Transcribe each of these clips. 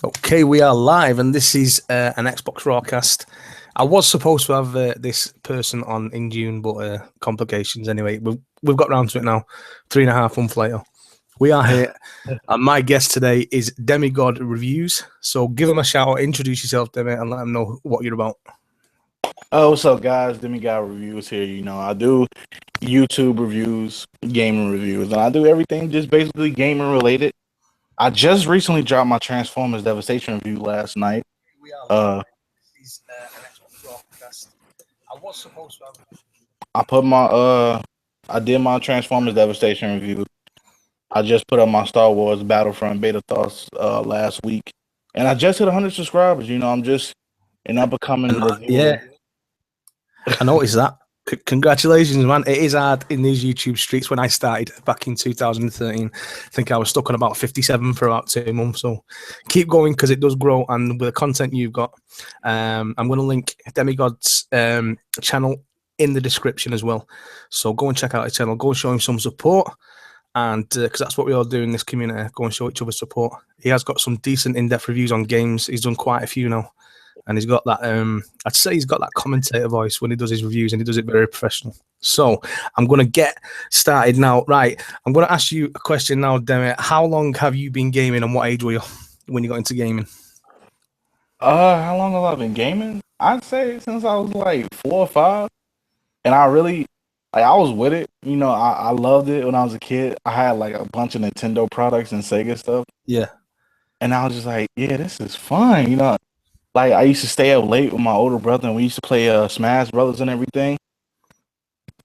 Okay, we are live, and this is an Xbox Rawcast. I was supposed to have this person on in June, but complications. Anyway, we've got round to it now. 3.5 months later, we are here, and my guest today is DemiGodReviews. So give him a shout out, introduce yourself, Demi, and let them know what you're about. Oh, what's up, guys? DemiGodReviews here. You know, I do YouTube reviews, gaming reviews, and I do everything just basically gaming related. I just recently dropped my Transformers Devastation review last night. This is an Xbox Rawcast. I was supposed to have. I did my Transformers Devastation review. I just put up my Star Wars Battlefront beta thoughts last week, and I just hit 100 subscribers. You know, I'm just an up-and-coming reviewer. Yeah, I noticed that. Congratulations, man. It is hard in these YouTube streets. When I started back in 2013, I think I was stuck on about 57 for about 2 months. So keep going because it does grow. And with the content you've got, I'm going to link Demigod's channel in the description as well. So go and check out his channel. Go and show him some support. And because that's what we all do in this community, go and show each other support. He has got some decent in-depth reviews on games. He's done quite a few now. And he's got that, I'd say he's got that commentator voice when he does his reviews, and he does it very professional. So I'm going to get started now. Right, I'm going to ask you a question now, Demi. How long have you been gaming, and what age were you when you got into gaming? How long have I been gaming? I'd say since I was like 4 or 5. And I really, I was with it. You know, I loved it when I was a kid. I had like a bunch of Nintendo products and Sega stuff. Yeah. And I was just like, yeah, this is fun, you know. Like, I used to stay up late with my older brother, and we used to play Smash Brothers and everything.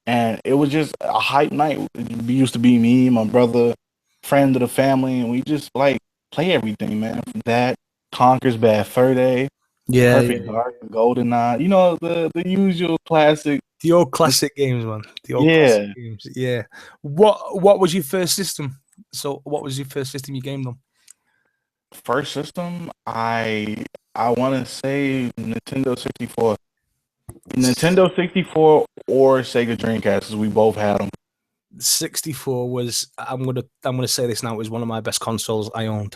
And it was just a hype night. It used to be me, my brother, friend of the family, and we just, like, play everything, man. From that, Conker's Bad Fur Day, Perfect Dark, GoldenEye. You know, the usual classic. The old classic games, man. The old classic games. Yeah. What was your first system? So what was your first system you gamed on? First system, I want to say Nintendo 64. Nintendo 64 or Sega Dreamcast, because we both had them. 64 was, I'm gonna say this now, it was one of my best consoles I owned.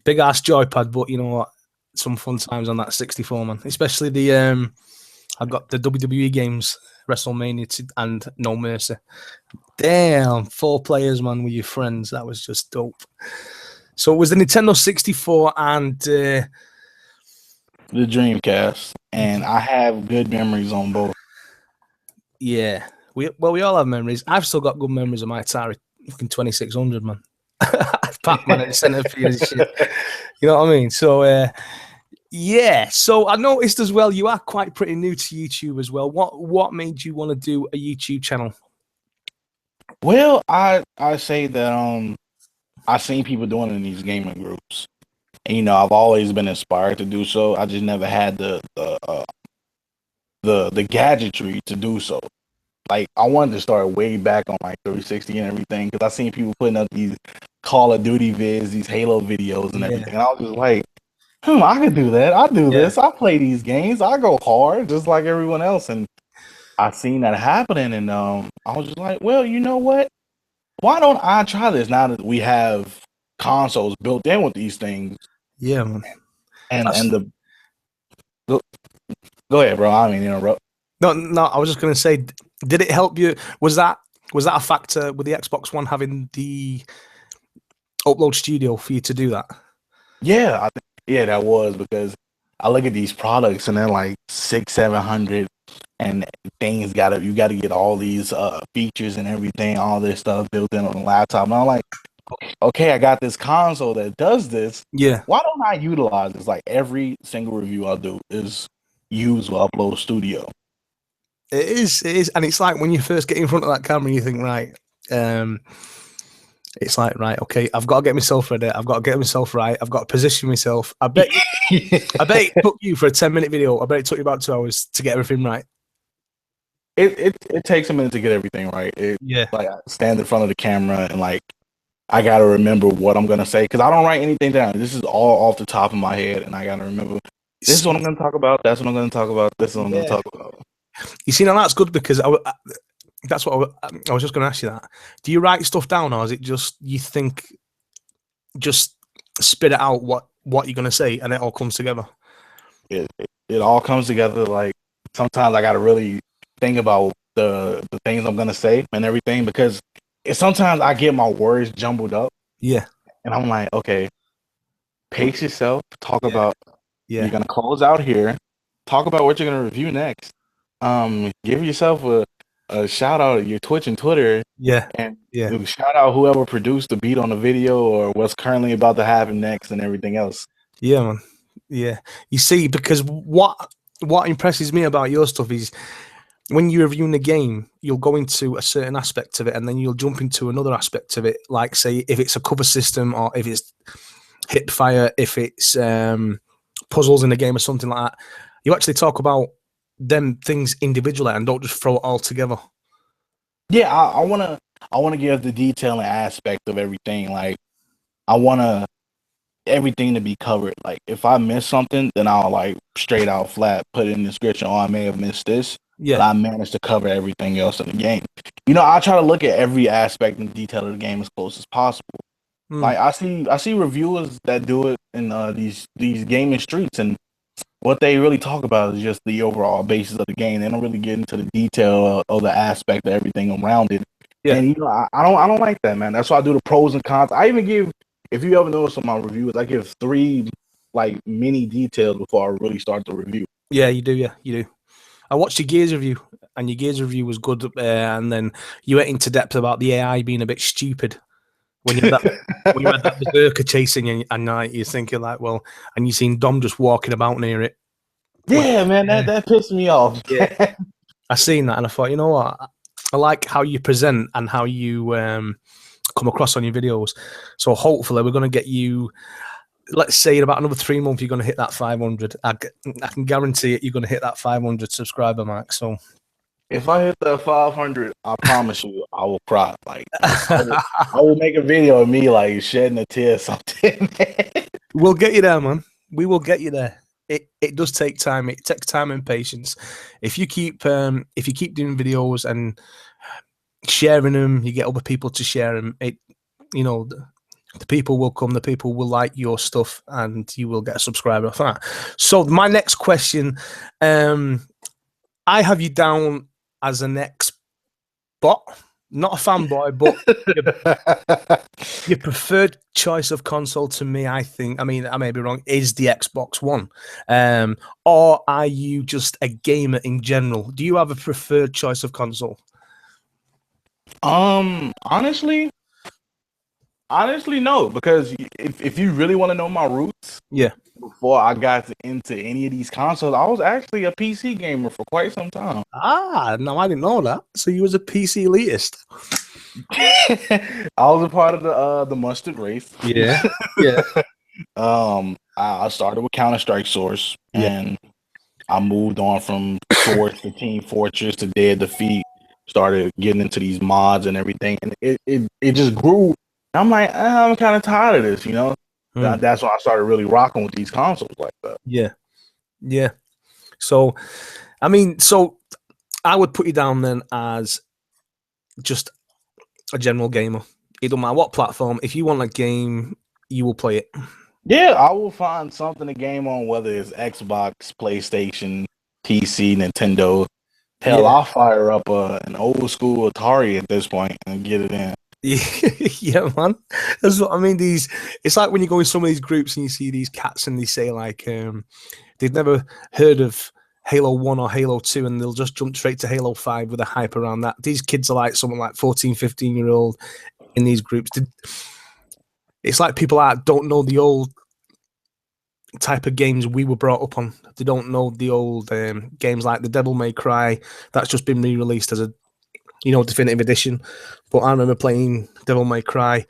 Big ass joypad, but you know what? Some fun times on that 64, man. Especially the I got the WWE games, WrestleMania and No Mercy. Damn, 4 players, man, with your friends. That was just dope. So it was the Nintendo 64 and the Dreamcast, and I have good memories on both. Yeah, we all have memories. I've still got good memories of my Atari fucking 2600, man. Pac-Man at the centerfield and shit. You know what I mean? So yeah. So I noticed as well you are quite pretty new to YouTube as well. What made you want to do a YouTube channel? Well, I say that I've seen people doing it in these gaming groups. And, you know, I've always been inspired to do so. I just never had the gadgetry to do so. Like, I wanted to start way back on like 360 and everything, because I seen people putting up these Call of Duty vids, these Halo videos and everything. And I was just like, I could do that. I do this. I play these games. I go hard just like everyone else. And I seen that happening, and I was just like, well, you know what? Why don't I try this now that we have consoles built in with these things? Yeah, man. And go ahead, bro. I mean, interrupt. No. I was just gonna say, did it help you? Was that a factor with the Xbox One having the upload studio for you to do that? Yeah, that was, because I look at these products and they're like 600-700, and things you gotta get all these features and everything, all this stuff built in on the laptop. And I'm like, okay, I got this console that does this. Yeah. Why don't I utilize this? Like, every single review I do is use Upload Studio. It is, and it's like when you first get in front of that camera, you think, right, it's like, right, okay, I've got to get myself ready. I've got to get myself right. I've got to position myself. I bet it took you for a 10-minute video. I bet it took you about 2 hours to get everything right. It takes a minute to get everything right. Like, I stand in front of the camera and like, I gotta remember what I'm gonna say, because I don't write anything down. This is all off the top of my head, and I gotta remember, this is what I'm gonna talk about. That's what I'm gonna talk about. This is what I'm gonna talk about. You see, now that's good, because that's what I was just gonna ask you that. Do you write stuff down, or is it just you think, just spit it out what what you're gonna say, and it all comes together. It all comes together. Like sometimes I gotta really think about the things I'm gonna say and everything because sometimes I get my words jumbled up. Yeah, and I'm like, okay, pace yourself. Talk about you're yeah, gonna close out here. Talk about what you're gonna review next. Give yourself a shout out at your Twitch and Twitter, yeah, and yeah, shout out whoever produced the beat on the video or what's currently about to happen next and everything else. yeah, man. Yeah, you see, because what impresses me about your stuff is when you're reviewing the game, you'll go into a certain aspect of it, and then you'll jump into another aspect of it. Like, say, if it's a cover system, or if it's hip fire, if it's puzzles in the game, or something like that. You actually talk about them things individually and don't just throw it all together. Yeah, I wanna give the detailing aspect of everything. Like I wanna everything to be covered. Like if I miss something, then I'll like straight out flat put it in the description. Oh, I may have missed this, but Yeah, I managed to cover everything else in the game. I try to look at every aspect and detail of the game as close as possible. Like I see reviewers that do it in these gaming streets, and what they really talk about is just the overall basis of the game. They don't really get into the detail of the aspect of everything around it. yeah, And I don't like that, man. That's why I do the pros and cons. I even give, if you ever notice on my reviews, I give 3 like mini details before I really start the review. yeah. You do, yeah, you do. I watched your Gears review, and your Gears review was good. And then you went into depth about the AI being a bit stupid when you had that berserker chasing you, and you're thinking like, well, and you seen Dom just walking about near it. Yeah, man, that pissed me off. Yeah, I seen that, and I thought, you know what, I like how you present and how you come across on your videos. So hopefully, we're going to get you. Let's say in about another 3 months, you're going to hit that 500. I can guarantee it. You're going to hit that 500 subscriber mark. So If I hit the 500, I promise you, I will cry. Like I will make a video of me like shedding a tear or something. we'll get you there, man. We will get you there. It does take time. It takes time and patience. If you keep doing videos and sharing them, you get other people to share them. The people will come. The people will like your stuff, and you will get a subscriber off that. So my next question, I have you down as an ex-bot, not a fanboy, but your preferred choice of console to me, I think, I mean, I may be wrong, is the Xbox One. Or are you just a gamer in general? Do you have a preferred choice of console? Honestly, no, because if you really want to know my roots, Yeah. before I got into any of these consoles, I was actually a PC gamer for quite some time. No, I didn't know that. So you was a PC elitist. I was a part of the mustard race. Yeah. Yeah. I started with Counter-Strike Source, Yeah. and I moved on from Source to Team Fortress to Dead Defeat. Started getting into these mods and everything, and it just grew. I'm like, I'm kind of tired of this, That's when I started really rocking with these consoles like that. Yeah. Yeah. So, I mean, so I would put you down then as just a general gamer. It don't matter what platform. If you want a game, you will play it. Yeah, I will find something to game on, whether it's Xbox, PlayStation, PC, Nintendo. Hell, Yeah. I'll fire up an old school Atari at this point and get it in. Yeah, man. That's what I mean. It's like when you go in some of these groups and you see these cats and they say like they've never heard of Halo 1 or Halo 2 and they'll just jump straight to Halo 5 with a hype around that. These kids are like someone like 14, 15-year-old in these groups. It's like people that don't know the old type of games we were brought up on. They don't know the old games like the Devil May Cry that's just been re-released as a definitive edition. But I remember playing Devil May Cry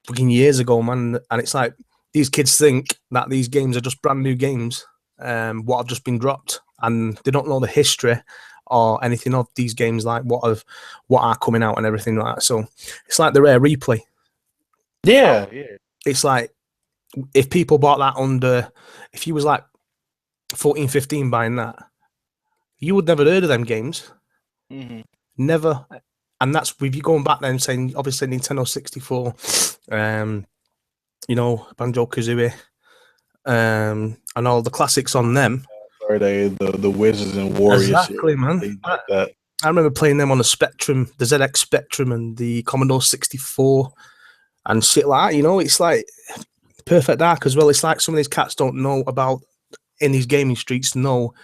fucking years ago, man, and it's like these kids think that these games are just brand new games, what have just been dropped, and they don't know the history or anything of these games, like what are coming out and everything like that. So it's like the rare replay. Yeah. It's like if people bought that if you was like 14, 15 buying that, you would never heard of them games. Mm-hmm. Never. And that's with you going back then saying, obviously, Nintendo 64, Banjo Kazooie. and all the classics on them. Or the Wizards and Warriors, Exactly, shit, man. things like that. I remember playing them on the Spectrum, the ZX Spectrum, and the Commodore 64, and shit like that. You know, it's like Perfect Dark as well. It's like some of these cats don't know about in these gaming streets know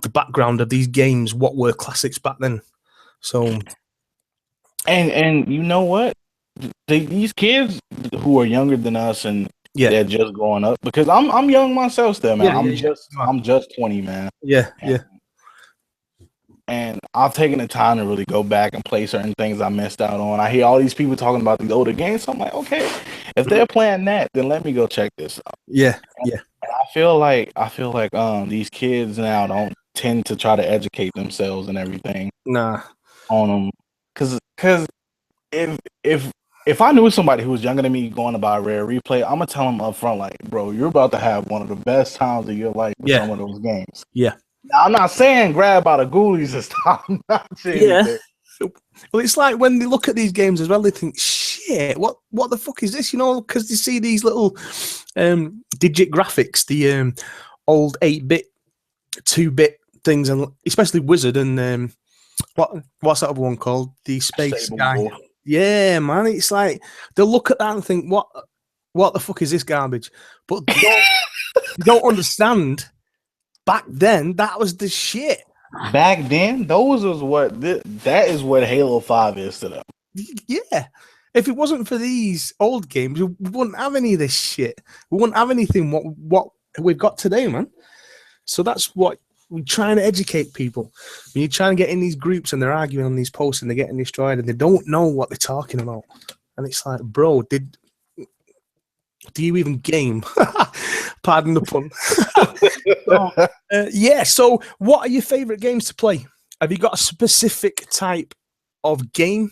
the background of these games, what were classics back then. So, and you know what? These kids who are younger than us and they're just growing up, because I'm young myself still, man. I'm just 20, man. And I've taken the time to really go back and play certain things I missed out on. I hear all these people talking about these older games, so I'm like, okay, if they're playing that, then let me go check this out. And I feel like these kids now don't tend to try to educate themselves and everything. Nah. On them, because if I knew somebody who was younger than me going to buy a Rare Replay, I'm gonna tell them up front, like, bro, you're about to have one of the best times of your life with some of those games. Now, I'm not saying grab out of ghoulies and stuff. I'm not saying that. Well, it's like when they look at these games as well, they think, shit, what the fuck is this? You know, because they see these little digit graphics, the old 8-bit, 2-bit things, and especially Wizard and what's that other one called? The Space Guy. Yeah, man. It's like they'll look at that and think, what the fuck is this garbage? But they don't understand. Back then, that was the shit. Back then, that is what Halo 5 is to them. Yeah. If it wasn't for these old games, we wouldn't have any of this shit. We wouldn't have anything what we've got today, man. So that's what we're trying to educate people. When you're trying to get in these groups and they're arguing on these posts and they're getting destroyed and they don't know what they're talking about. And it's like, bro, do you even game? Pardon the pun. So what are your favorite games to play? Have you got a specific type of game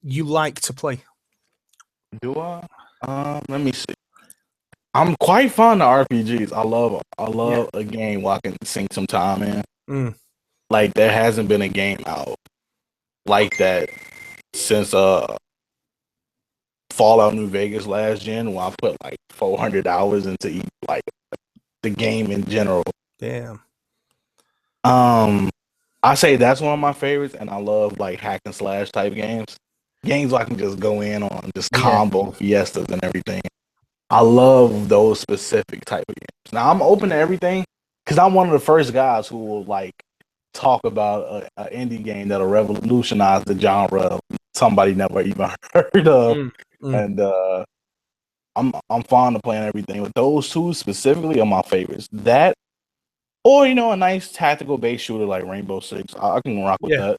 you like to play? Do I? Let me see. I'm quite fond of RPGs. I love a game where I can sink some time in. Like, there hasn't been a game out like that since Fallout New Vegas last gen, where I put like 400 hours into like the game in general. Damn. I say that's one of my favorites, and I love like hack and slash type games. Games where I can just go in on just combo fiestas and everything. I love those specific type of games. Now, I'm open to everything because I'm one of the first guys who will like talk about an indie game that'll revolutionize the genre somebody never even heard of. And I'm fond of playing everything, but those two specifically are my favorites. That, or a nice tactical based shooter like Rainbow Six. I can rock with that.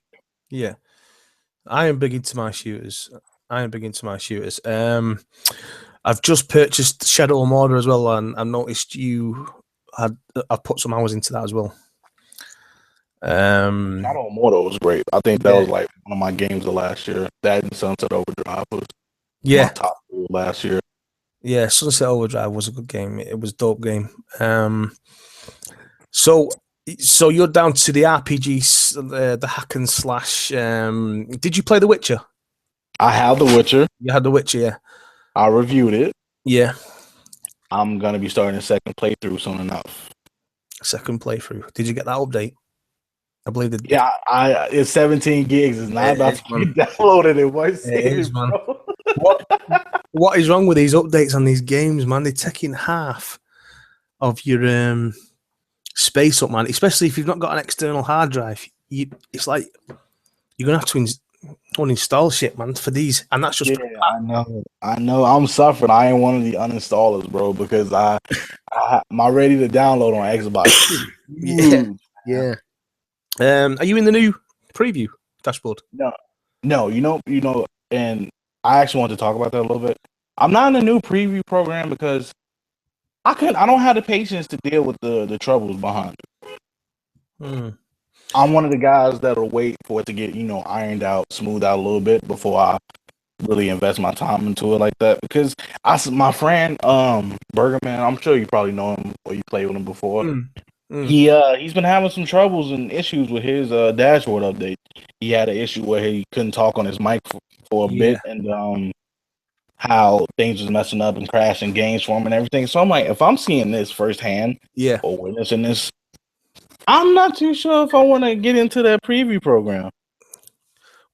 Yeah, I am big into my shooters. I've just purchased Shadow of Mordor as well, and I noticed I've put some hours into that as well. Shadow of Mordor was great. I think that was like one of my games of last year. That and Sunset Overdrive was my top 2 last year. Yeah, Sunset Overdrive was a good game. It was a dope game. So you're down to the RPGs, the hack and slash. Did you play The Witcher? I have The Witcher. You had The Witcher, yeah. I reviewed it. Yeah. I'm gonna be starting a second playthrough soon enough. Second playthrough. Did you get that update? I believe that. Yeah, it's 17 gigs. It's not about to get downloaded in one second, man. What is wrong with these updates on these games, man? They're taking half of your space up, man. Especially if you've not got an external hard drive. It's like you're gonna have to uninstall shit, man, for these, and that's just. I know. I'm suffering. I ain't one of the uninstallers, bro, because my ready to download on Xbox. Yeah. Are you in the new preview dashboard? No. And I actually want to talk about that a little bit. I'm not in the new preview program because I don't have the patience to deal with the troubles behind it. I'm one of the guys that'll wait for it to get, ironed out, smoothed out a little bit before I really invest my time into it like that. Because my friend, Burgerman, I'm sure you probably know him or you played with him before. He's been having some troubles and issues with his dashboard update. He had an issue where he couldn't talk on his mic for a bit, and how things was messing up and crashing games for him and everything. So I'm like, if I'm seeing this firsthand, Yeah. or witnessing this, I'm not too sure if I want to get into that preview program.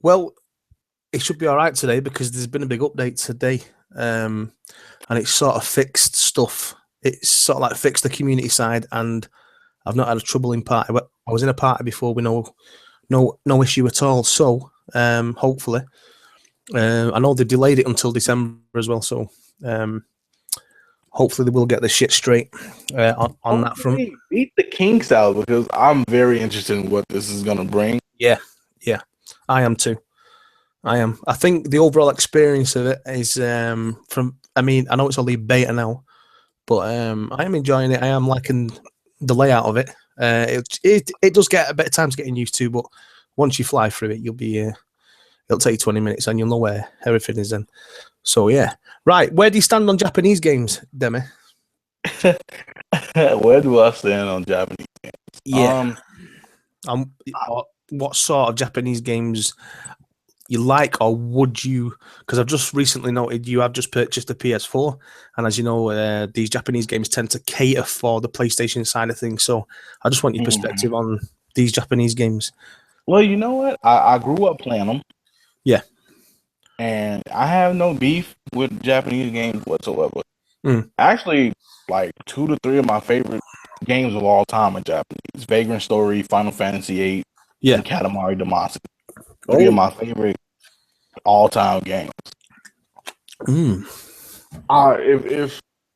Well, it should be all right today because there's been a big update today, and it's sort of fixed stuff. It's sort of like fixed the community side, and I've not had a trouble in party. I was in a party before with no issue at all. So hopefully, I know they delayed it until December as well. So hopefully they will get the shit straight on that front. Beat the kinks out, because I'm very interested in what this is going to bring. Yeah, I am too. I think the overall experience of it is I know it's only beta now, but I am enjoying it. I am liking the layout of it. It does get a bit of time to getting used to, but once you fly through it, you'll be it'll take 20 minutes and you'll know where everything is then. So yeah. Right, where do you stand on Japanese games, Demi? Where do I stand on Japanese games? Yeah. What sort of Japanese games you like, or would you? Because I've just recently noted you have just purchased a PS4, and as you know, these Japanese games tend to cater for the PlayStation side of things. So I just want your perspective on these Japanese games. Well, you know what? I grew up playing them. Yeah. And I have no beef with Japanese games whatsoever. Actually, like 2 to 3 of my favorite games of all time are Japanese: Vagrant Story, Final Fantasy VIII, and Katamari Damacy. 3 of my favorite all-time games. If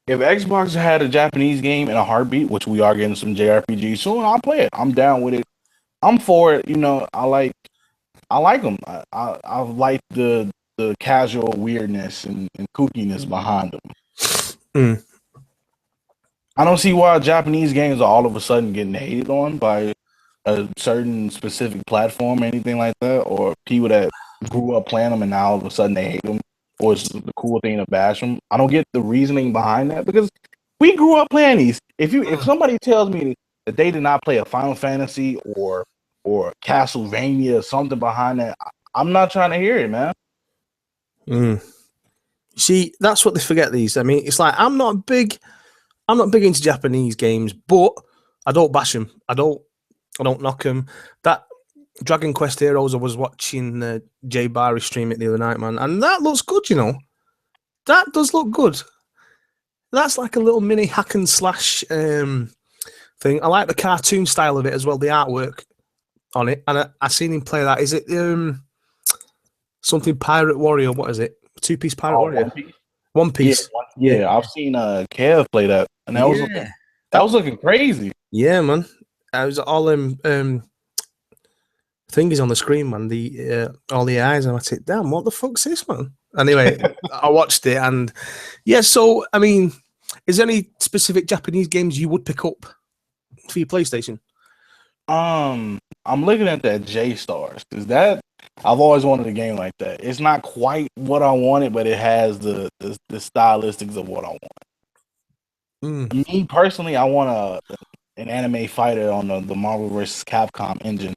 Xbox had a Japanese game in a heartbeat, which we are getting some JRPGs soon, I'll play it. I'm down with it. I'm for it. You know, I like them. I like the casual weirdness and kookiness behind them. I don't see why Japanese games are all of a sudden getting hated on by a certain specific platform or anything like that, or people that grew up playing them and now all of a sudden they hate them, or it's the cool thing to bash them. I don't get the reasoning behind that, because we grew up playing these. If somebody tells me that they did not play a Final Fantasy or Castlevania or something behind that, I'm not trying to hear it, man. See, that's what they forget these. I mean, it's like I'm not big into Japanese games, but I don't bash them. I don't knock them. That Dragon Quest Heroes, I was watching Jay Barry stream it the other night, man, and that looks good, you know. That does look good. That's like a little mini hack and slash thing. I like the cartoon style of it as well, the artwork on it. And I seen him play that. Is it something Pirate Warrior? What is it? 2-piece Pirate Warrior? One Piece. Yeah, I've seen Kev play that, and that was looking crazy. Yeah, man. I was all thingies on the screen, man. All the eyes, and I said, "Damn, what the fuck's this, man?" Anyway, I watched it, and yeah. So, I mean, is there any specific Japanese games you would pick up for your PlayStation? I'm looking at that J-Stars, because that I've always wanted a game like that. It's not quite what I wanted, but it has the stylistics of what I want. Me personally, I want an anime fighter on the Marvel vs. Capcom engine,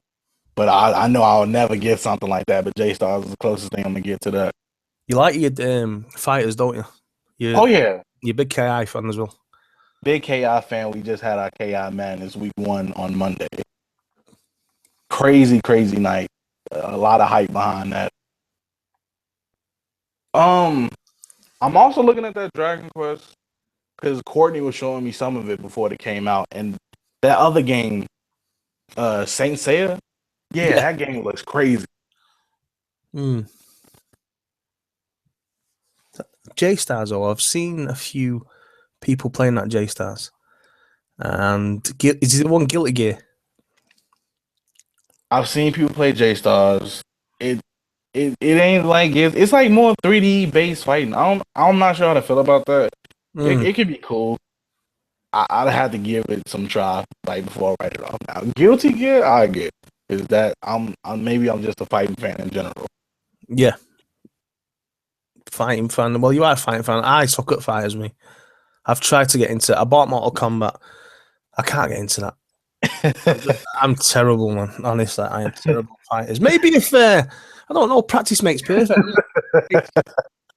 but I know I'll never get something like that. But J-Stars is the closest thing I'm gonna get to that. You like your fighters, don't you? Oh yeah, you're a big KI fan as well. Big KI fan. We just had our KI Madness week 1 on Monday. Crazy night. A lot of hype behind that. I'm also looking at that Dragon Quest, because Courtney was showing me some of it before it came out, and that other game, Saint Seiya, that game looks crazy. J-Stars, though, I've seen a few people playing that J-Stars, and is it the one Guilty Gear? I've seen people play J-Stars. It ain't like it's like more 3D based fighting. I'm not sure how to feel about that. It could be cool. I'd have to give it some try before I write it off. Now, Guilty Gear, I get, is that maybe I'm just a fighting fan in general. Yeah, fighting fan. Well, you are a fighting fan. I suck at fighters. Me, I've tried to get into. I bought Mortal Kombat. I can't get into that. I'm terrible, man. Honestly, I am terrible at fighters. Maybe if I don't know, practice makes perfect.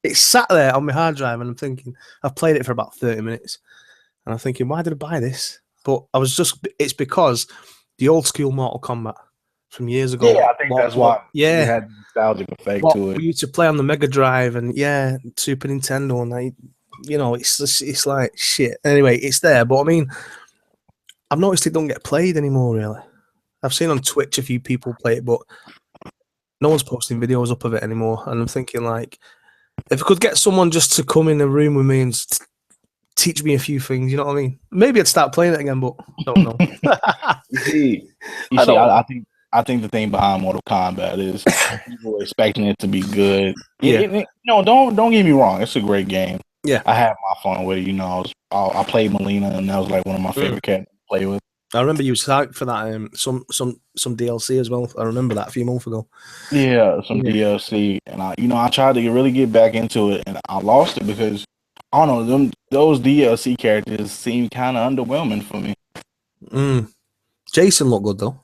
It's sat there on my hard drive, and I'm thinking I've played it for about 30 minutes, and I'm thinking, why did I buy this? But it's because the old school Mortal Kombat from years ago. Yeah, I think that's why it had the nostalgic effect to it. We used to play on the Mega Drive and Super Nintendo, and it's like shit. Anyway, it's there, but I mean, I've noticed it don't get played anymore. Really, I've seen on Twitch a few people play it, but no one's posting videos up of it anymore. And I'm thinking, like, if I could get someone just to come in the room with me and teach me a few things, you know what I mean? Maybe I'd start playing it again, but I don't know. I think the thing behind Mortal Kombat is people expecting it to be good. Yeah. Don't get me wrong. It's a great game. Yeah. I had my fun with it. You know, I played Melina, and that was like one of my favorite characters to play with. I remember you was hyped for that some DLC as well. I remember that a few months ago. Yeah, some DLC, and I tried to really get back into it, and I lost it because I don't know, those DLC characters seem kind of underwhelming for me. Jason looked good though.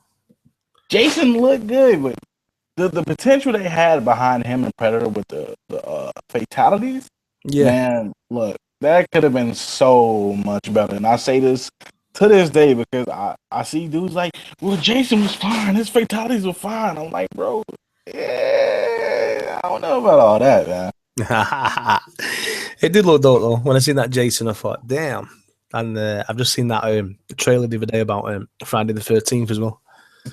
Jason looked good, but the potential they had behind him and Predator with the fatalities, man, look, that could have been so much better. And I say this to this day because I see dudes like, well, Jason was fine, his fatalities were fine. I'm like, bro, I don't know about all that, man. It did look dope though. When I seen that Jason, I thought, damn. And I've just seen that trailer the other day about Friday the 13th as well.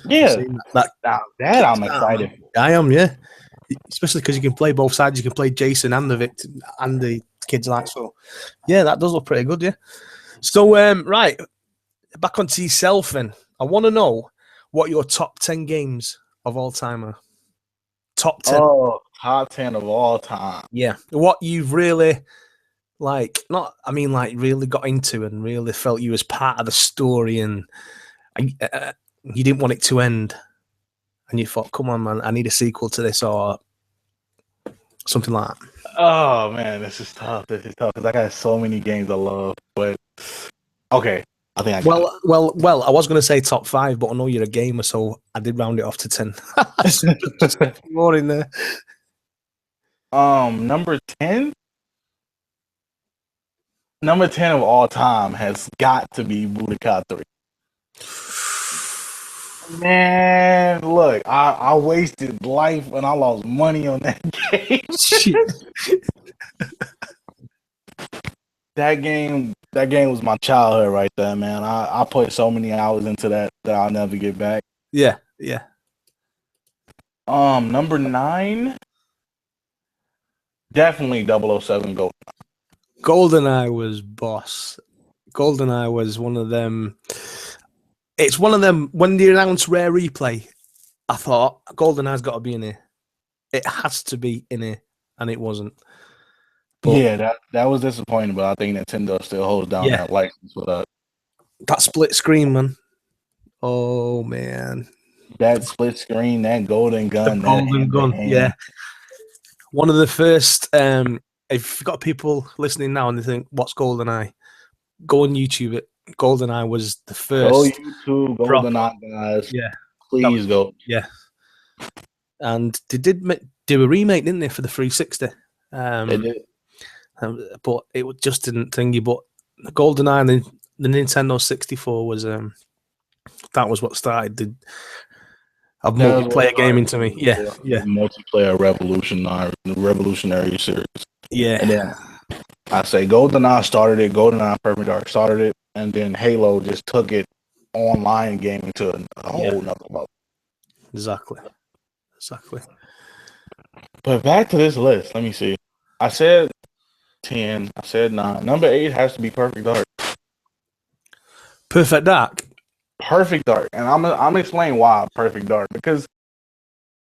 Yeah, that I'm excited. I am, yeah. Especially because you can play both sides. You can play Jason and the victim and the kids like so. Yeah, that does look pretty good, yeah. So right, back onto yourself then. I want to know what your top 10 games of all time are. Top 10. Oh, top 10 of all time. Yeah. What you've really really got into and really felt you was part of the story, and you didn't want it to end, and you thought, come on, man, I need a sequel to this or something like that. Oh, man, this is tough because I got so many games I love, but okay. I think I got it. Well, I was going to say top 5, but I know you're a gamer, so I did round it off to 10. Just more in there. Number 10? Number 10 of all time has got to be Budokai 3. Man, look, I wasted life and I lost money on that game. That game was my childhood right there, man. I put so many hours into that I'll never get back. Yeah. Number 9, definitely 007 GoldenEye. GoldenEye was boss. GoldenEye was one of them. It's one of them, when they announced Rare Replay, I thought, GoldenEye's got to be in here. It has to be in here, and it wasn't. But yeah, that was disappointing, but I think Nintendo still holds down that license with that. That split screen, man. Oh, man. That split screen, that golden gun. The golden gun, yeah. One of the first, if you've got people listening now and they think, what's GoldenEye? Go on YouTube it. GoldenEye was the first. Go YouTube, GoldenEye, guys. Yeah. Please go. Yeah. And they did do a remake, didn't they, for the 360? They did. But it just didn't thingy. But GoldenEye and the Nintendo 64 was that was what started a multiplayer gaming to me. Yeah. Multiplayer revolutionary series. Yeah. And then I say GoldenEye started it, GoldenEye Perfect Dark started it, and then Halo just took it online gaming to a whole nother level. Exactly. But back to this list, let me see. I said 10, I said 9. Number 8 has to be Perfect Dark. Perfect Dark? Perfect Dark. And I'm gonna explain why Perfect Dark. Because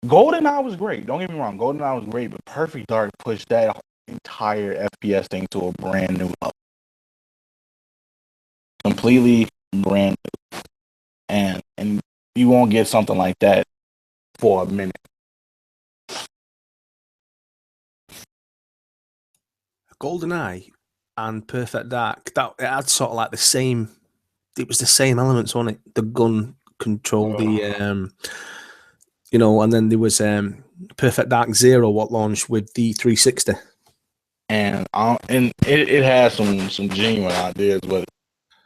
GoldenEye was great. Don't get me wrong. GoldenEye was great, but Perfect Dark pushed that entire FPS thing to a brand new level. Completely brand new. And you won't get something like that for a minute. GoldenEye and Perfect Dark, it had sort of like the same. It was the same elements on it. The gun control, and then there was Perfect Dark Zero, what launched with the 360. and it has some genuine ideas, but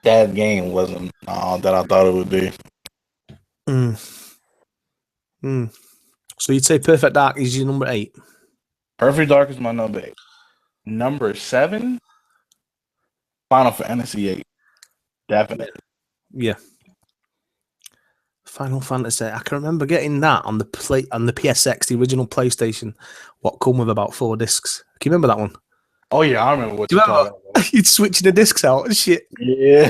that game wasn't that I thought it would be. So you'd say Perfect Dark is your number 8? Perfect Dark is my number 8. Number 7, Final Fantasy 8. Definitely. Yeah. Final Fantasy. I can remember getting that on the PSX, the original PlayStation. What come with about 4 discs? Can you remember that one? Oh yeah, I remember what you're talking about. You'd switch the discs out and shit. Yeah.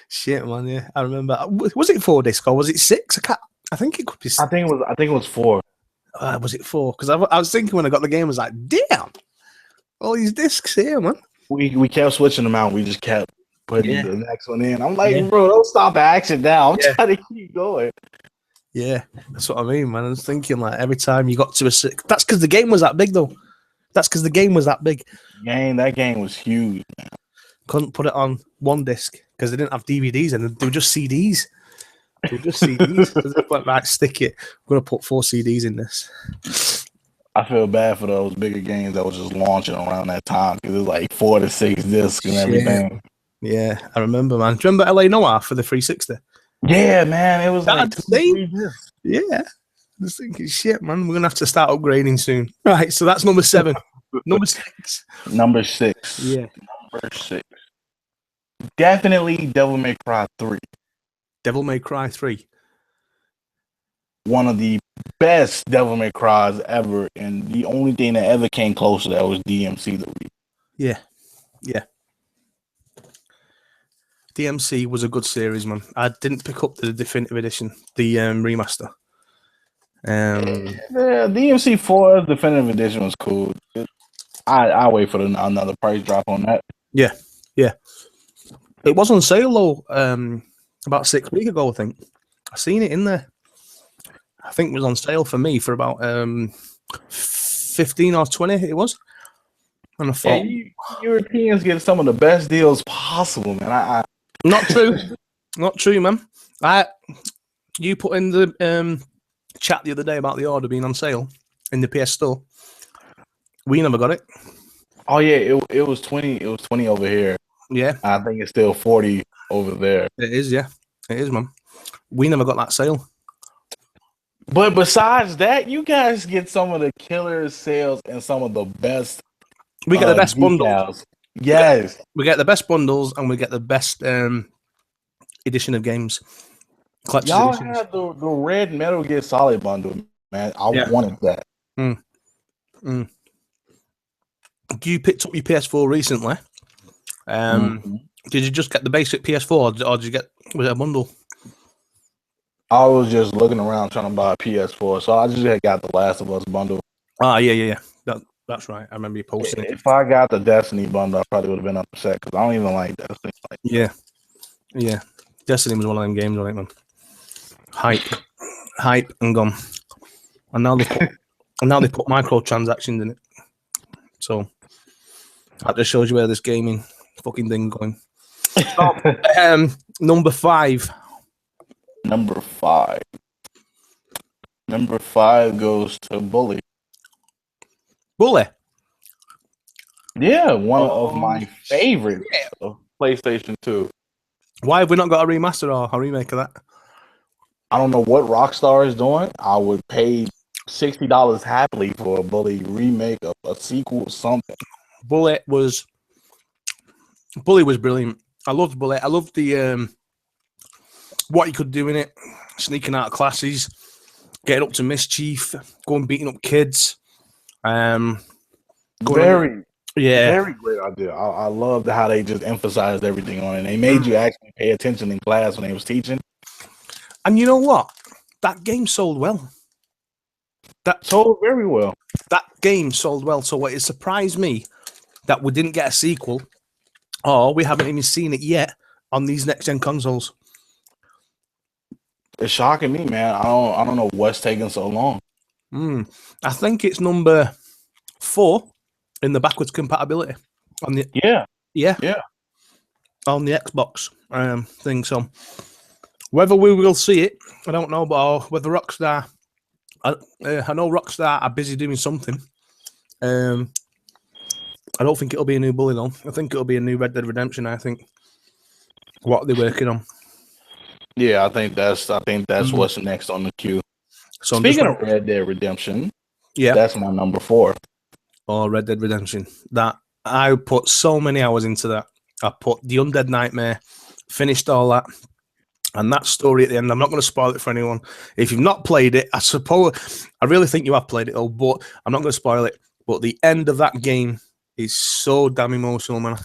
Shit, man. Yeah, I remember. Was it 4 disc or was it 6? I think it could be. I think it was 4. Was it 4? Because I was thinking when I got the game, I was like, damn, all these discs here, man. We kept switching them out. We just kept putting the next one in. I'm like, bro, don't stop the action now. I'm trying to keep going. Yeah, that's what I mean, man. I was thinking like every time you got to a 6, that's because the game was that big, though. That's because the game was that big. That game was huge, man. Couldn't put it on 1 disc because they didn't have DVDs and they were just CDs. They were just CDs. So they went, right, stick it. I'm going to put 4 CDs in this. I feel bad for those bigger games that was just launching around that time because it was like 4 to 6 discs and everything. Yeah, I remember, man. Do you remember LA Noir for the 360? Yeah, man. It was like 2 3 discs. Yeah. I was thinking, shit, man, we're going to have to start upgrading soon. Right, so that's number 7. Number 6. Number 6. Yeah. Number 6. Definitely Devil May Cry 3. Devil May Cry 3. One of the best Devil May Cries ever, and the only thing that ever came close to that was DMC the Week. Yeah. Yeah. DMC was a good series, man. I didn't pick up the definitive edition, the remaster. Yeah, DMC 4 definitive edition was cool. I wait for another price drop on that. Yeah, yeah. It was on sale though. About 6 weeks ago, I think. I seen it in there. I think it was on sale for me for about 15 or 20. It was. And I thought, Europeans get some of the best deals possible, man. Not true. Not true, man. You put in the chat the other day about the order being on sale in the PS Store. We never got it. Oh yeah, it was 20. It was 20 over here. Yeah, I think it's still 40 over there. It is, yeah. It is, man. We never got that sale. But besides that, you guys get some of the killer sales and some of the best. We get the best bundles. Yes. We get the best bundles and we get the best edition of games. Y'all editions. Had the red Metal Gear Solid bundle, man. I wanted that. You picked up your PS4 recently. Did you just get the basic PS4 or did you get was it a bundle? I was just looking around trying to buy a PS4, so I just got the Last of Us bundle. Ah, yeah. That's right. I remember you posting it. If I got the Destiny bundle, I probably would have been upset because I don't even like Destiny. Yeah. Destiny was one of them games, wasn't it, man? Hype, and gone. And now they put microtransactions in it. So that just shows you where this gaming fucking thing going. Number 5. Number 5 goes to Bully. Bully? Yeah, one of my favorites of PlayStation 2. Why have we not got a remaster or a remake of that? I don't know what Rockstar is doing. I would pay $60 happily for a Bully remake of a sequel or something. Bully was brilliant. I loved Bully. I loved the what you could do in it, sneaking out of classes, getting up to mischief, going beating up kids. Very great idea. I loved how they just emphasized everything on it. They made you actually pay attention in class when they was teaching. And you know what? That game sold well. That sold very well. That game sold well. So it surprised me that we didn't get a sequel, or we haven't even seen it yet on these next gen consoles. It's shocking me, man. I don't know what's taking so long. I think it's number 4 in the backwards compatibility on the on the Xbox thing. So whether we will see it, I don't know. But whether Rockstar, I know Rockstar are busy doing something. I don't think it'll be a new Bully though. I think it'll be a new Red Dead Redemption. I think what they're working on. Yeah, I think that's what's next on the queue. So speaking of Red Dead Redemption, yeah, that's my number 4. Oh, Red Dead Redemption. That I put so many hours into that. I put the Undead Nightmare, finished all that, and that story at the end. I'm not going to spoil it for anyone. If you've not played it, I really think you have played it, though, but I'm not going to spoil it. But the end of that game is so damn emotional, man.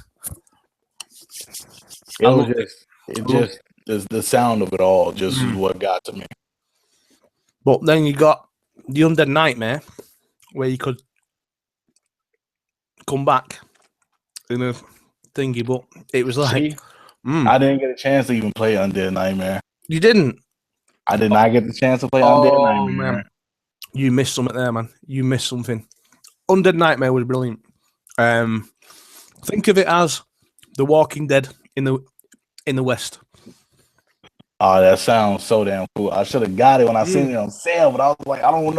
The sound of it all just is what got to me. But then you got the Undead Nightmare, where you could come back in a thingy, but it was like I didn't get a chance to even play Undead Nightmare. You didn't? I did not get the chance to play Undead Nightmare. Man. You missed something there, man. You missed something. Undead Nightmare was brilliant. Think of it as The Walking Dead in the West. Oh, that sounds so damn cool. I should have got it when I seen it on sale, but I was like, I don't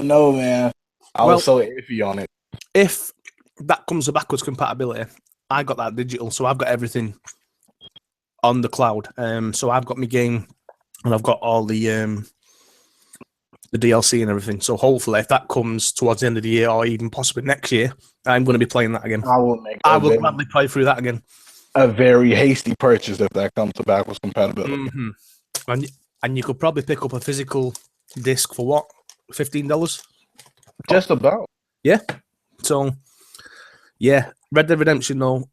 know, man. I was so iffy on it. If that comes to backwards compatibility, I got that digital, so I've got everything on the cloud. So I've got my game, and I've got all the DLC and everything. So hopefully, if that comes towards the end of the year or even possibly next year, I'm going to be playing that again. I will gladly play through that again. A very hasty purchase if that comes to backwards compatibility. Mm-hmm. And you could probably pick up a physical disc for what? $15? Just about. Yeah. So, yeah, Red Dead Redemption, though,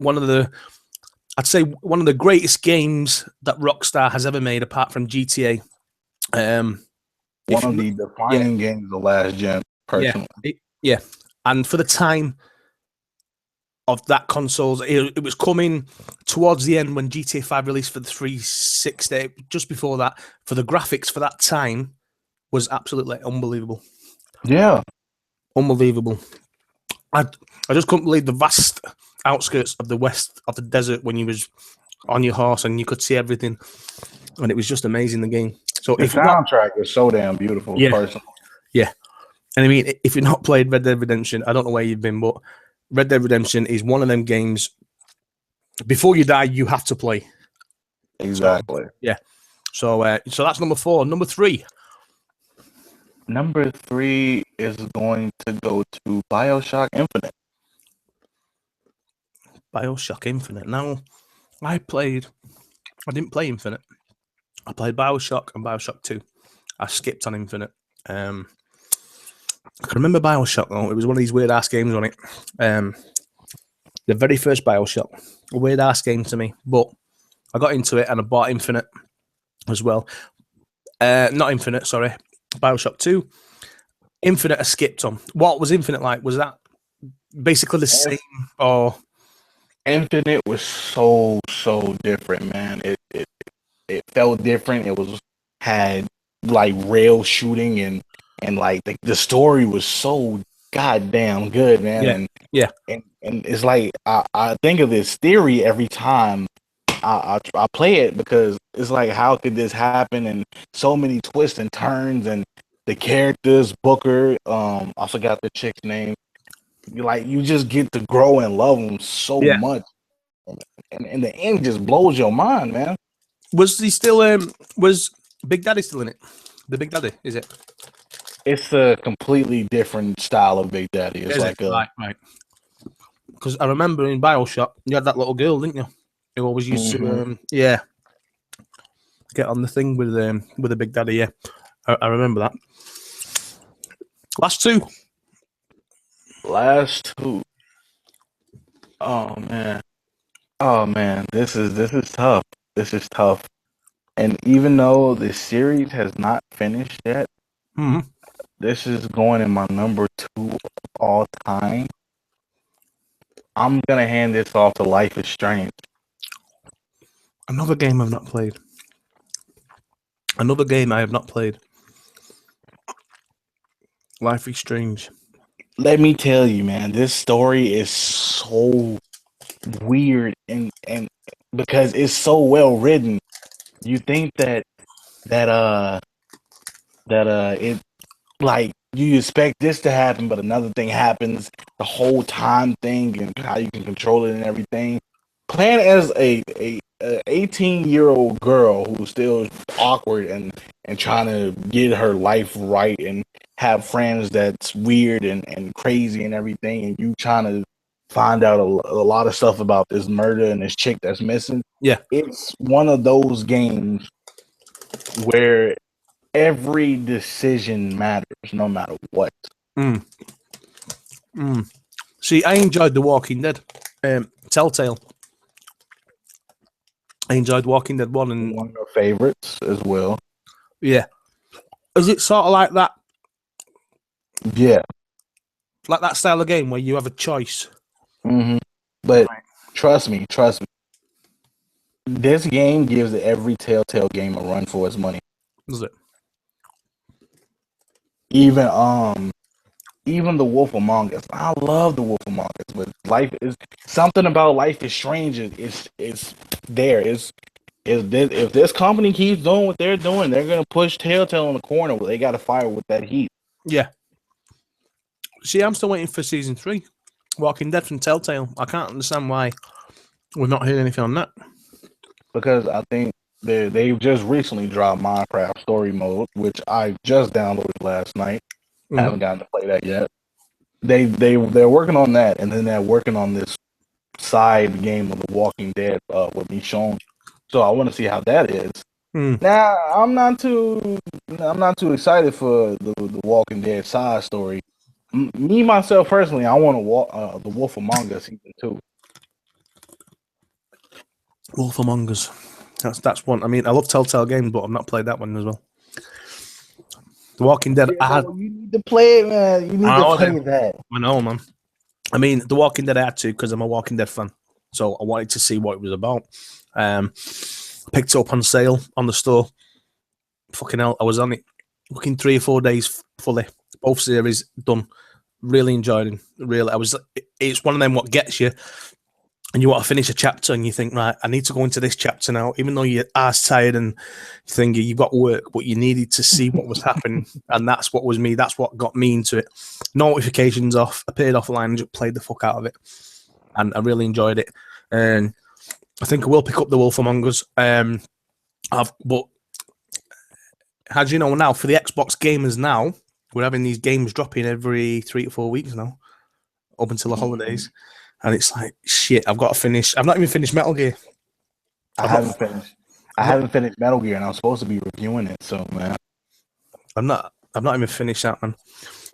I'd say one of the greatest games that Rockstar has ever made, apart from GTA. One of the defining games of the last gen, personally. Yeah. And for the time of that consoles, it was coming towards the end when GTA 5 released for the 360. Just before that, for the graphics for that time, was absolutely unbelievable. Yeah. Unbelievable. I just couldn't believe the vast outskirts of the west of the desert when you was on your horse and you could see everything, and it was just amazing, the game. So the soundtrack is so damn beautiful. Yeah, personally. Yeah. And I mean, if you've not played Red Dead Redemption, I don't know where you've been, but Red Dead Redemption is one of them games. Before you die, you have to play. Exactly. So that's number 4. Number 3. Number 3 is going to go to BioShock Infinite. BioShock Infinite. Now, I didn't play Infinite. I played BioShock and BioShock 2. I skipped on Infinite. I can remember BioShock, though. It was one of these weird-ass games on it. The very first BioShock. A weird-ass game to me. But I got into it and I bought Infinite as well. Not Infinite, sorry. BioShock 2. Infinite I skipped on. What was Infinite like? Was that basically the same? Or Infinite was so different, man. It felt different. It had like rail shooting and like the story was so goddamn good, man. And it's like I think of this theory every time I play it, because it's like, how could this happen? And so many twists and turns, and the characters, Booker, I forgot the chick's name. You just get to grow and love them so much, and the end just blows your mind, man. Was he still? Was Big Daddy still in it? The Big Daddy, is it? It's a completely different style of Big Daddy. It's right. Because I remember in BioShock, you had that little girl, didn't you? Who always used to, get on the thing with the Big Daddy. Yeah, I remember that. Last two. Oh man, this is tough. This is tough. And even though the series has not finished yet, this is going in my number 2 of all time. I'm gonna hand this off to Life is Strange. Another game I've not played. Another game I have not played. Life is Strange. Let me tell you, man, this story is so weird, and because it's so well written, you think that it, like, you expect this to happen, but another thing happens. The whole time thing and how you can control it and everything. Playing as a 18-year-old girl who's still awkward and trying to get her life right and have friends that's weird and crazy and everything, and you trying to find out a lot of stuff about this murder and this chick that's missing. Yeah, it's one of those games where every decision matters, no matter what. See, I enjoyed The Walking Dead. Telltale. I enjoyed Walking Dead 1 and one of your favorites as well. Yeah. Is it sort of like that? Yeah. Like that style of game where you have a choice? Mm-hmm. But trust me, this game gives every Telltale game a run for its money. Does it? Even The Wolf Among Us. I love The Wolf Among Us, but life is something about Life is Strange. It's there. If this company keeps doing what they're doing, they're gonna push Telltale in the corner. They got to fire with that heat. Yeah. See, I'm still waiting for season 3. Walking Dead from Telltale. I can't understand why we're not hearing anything on that. Because I think they've just recently dropped Minecraft Story Mode, which I just downloaded last night. I haven't gotten to play that yet. They're working on that, and then they're working on this side game of The Walking Dead with Michonne. So I want to see how that is. Now I'm not too excited for the Walking Dead side story. Me myself personally, I want to The Wolf Among Us season 2. Wolf Among Us. That's one. I mean, I love Telltale games, but I've not played that one as well. The Walking Dead. You need to play it, man. You need to play that. I know, man. I mean, The Walking Dead I had to because I'm a Walking Dead fan, so I wanted to see what it was about. Picked it up on sale on the store. Fucking hell, I was on it. Looking 3 or 4 days fully. Both series done. Really enjoyed it. Really, it's one of them what gets you. And you want to finish a chapter and you think, right, I need to go into this chapter now, even though you're ass tired and you think you've got work, but you needed to see what was happening. And that's what was me. That's what got me into it. Notifications off. I paid offline and just played the fuck out of it. And I really enjoyed it. And I think I will pick up The Wolf Among Us. But how do you know now, for the Xbox gamers now, we're having these games dropping every 3 to 4 weeks now, up until the holidays. And it's like, shit, I've got to finish. I've not even finished Metal Gear. I haven't finished Metal Gear, and I'm supposed to be reviewing it. So, man, I've not even finished that, man.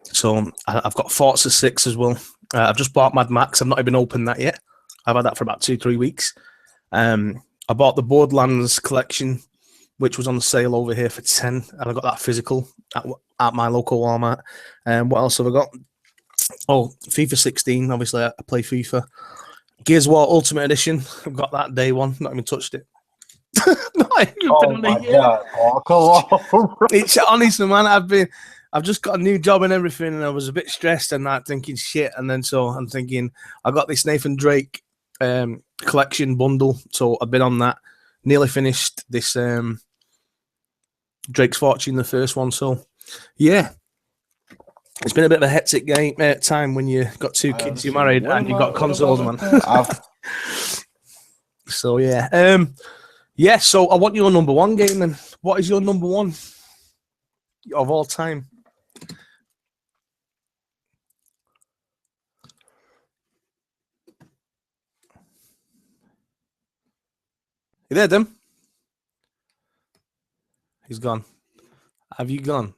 So I've got Forza 6 as well. I've just bought Mad Max. I've not even opened that yet. I've had that for about 2-3 weeks. I bought the Borderlands collection, which was on sale over here for 10, and I got that physical at my local Walmart. What else have I got? Oh, FIFA 16. Obviously, I play FIFA. Gears of War Ultimate Edition. I've got that day one. Not even touched it. Oh my god! Oh, come on! It's honestly, man. I've just got a new job and everything, and I was a bit stressed and that, thinking shit. And then so I'm thinking, I got this Nathan Drake collection bundle, so I've been on that. Nearly finished this Drake's Fortune, the first one. So yeah. It's been a bit of a hectic time when you got 2 kids, you're married, and you got consoles, man. So yeah, So I want your number one game. Then, what is your number one of all time? You there, Dem? He's gone. Have you gone?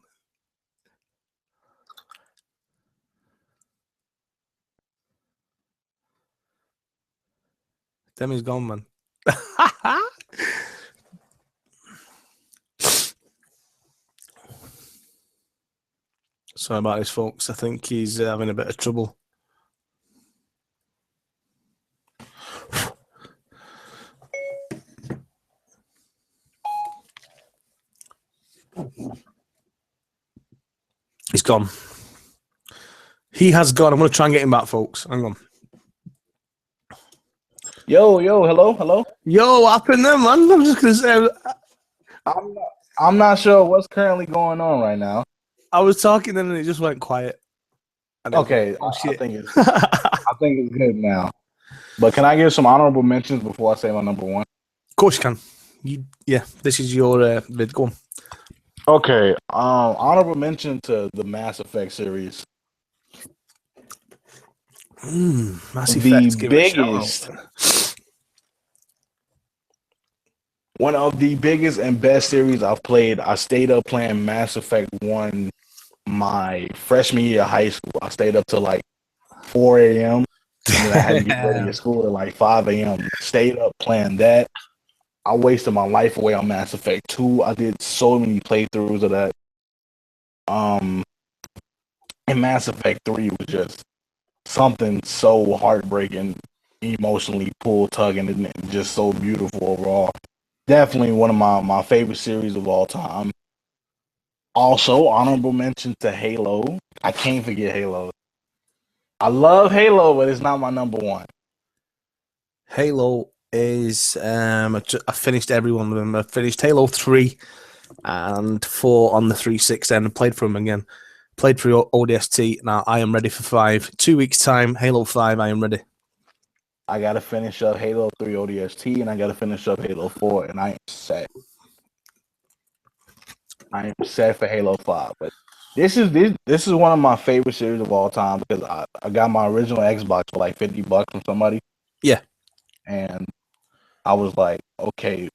Demi's gone, man. Sorry about this, folks. I think he's having a bit of trouble. He's gone. He has gone. I'm going to try and get him back, folks. Hang on. Yo, hello. Yo, what happened there, man? I'm just going to say... I'm not sure what's currently going on right now. I was talking then and it just went quiet. Okay, Oh, I shit. think it's good now. But can I give some honorable mentions before I say my number one? Of course you can. This is your vid. Go on. Okay, honorable mention to the Mass Effect series. Mass The Effect. Give it a biggest, shout out. one of the biggest and best series I've played. I stayed up playing Mass Effect 1 my freshman year of high school. I stayed up till like 4 a.m. and then I had to get ready at school at like 5 a.m. Stayed up playing that. I wasted my life away on Mass Effect 2. I did so many playthroughs of that. And Mass Effect 3 was just something so heartbreaking, emotionally pull tugging, and just so beautiful overall. Definitely one of my favorite series of all time. Also, honorable mention to Halo. I can't forget Halo. I love Halo, but it's not my number one. Halo is I finished every one of them. I finished Halo 3 and 4 on the 360 and played through them again. Played through ODST. Now I am ready for 5. 2 weeks time, Halo 5, I am ready. I gotta finish up Halo 3 ODST and I gotta finish up Halo 4, and I am set. I am set for Halo 5. But this is one of my favorite series of all time because I got my original Xbox for like $50 from somebody. Yeah. And I was like, okay,